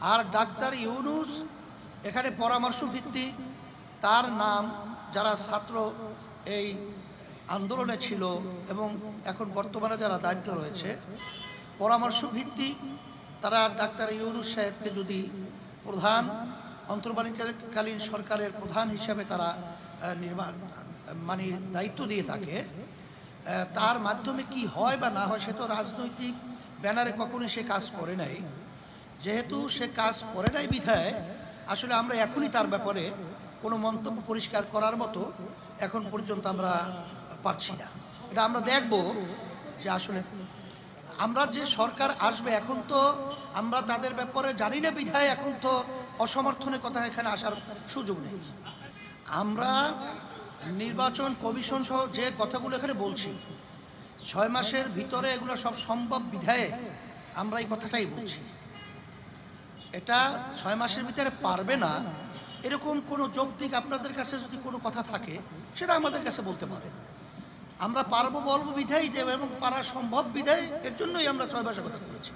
আর doctor Yunus এখানে পরামর্শ ভিত্তিক, তার নাম যারা ছাত্র এই আন্দোলনে ছিল এবং এখন বর্তমানে যারা দায়িত্ব রয়েছে, পরামর্শ ভিত্তিক তারা ডাক্তার ইউনূস সাহেবকে যদি প্রধান অন্তর্বর্তীকালীন সরকারের প্রধান হিসাবে তারা দায়িত্ব দিয়ে থাকে, তার মাধ্যমে কি হয় বা না হয় সে তো রাজনৈতিক ব্যানারে কখনোই সে কাজ করে নাই। যেহেতু সে কাজ করে নাই বিধায় আসলে আমরা এখনই তার ব্যাপারে কোনো মন্তব্য পরিষ্কার করার মতো এখন পর্যন্ত আমরা পারছি না। এটা আমরা দেখব যে আসলে আমরা যে সরকার আসবে, এখন তো আমরা তাদের ব্যাপারে জানি না বিধায় এখন তো অসমর্থনের কথা এখানে আসার সুযোগ নেই। আমরা নির্বাচন কমিশন সহ যে কথাগুলো এখানে বলছি, 6 মাসের ভিতরে এগুলো সব সম্ভব বিধায় আমরা এই কথাটাই বলছি। এটা 6 মাসের ভিতরে পারবে না এরকম কোনো যৌক্তিক আপনাদের কাছে যদি কোনো কথা থাকে সেটা আমাদের কাছে বলতে পারে। আমরা পারবো বলবো বিধায় যে এবং পারা সম্ভব বিধায়, এর জন্যই আমরা 6 মাসের কথা বলেছি।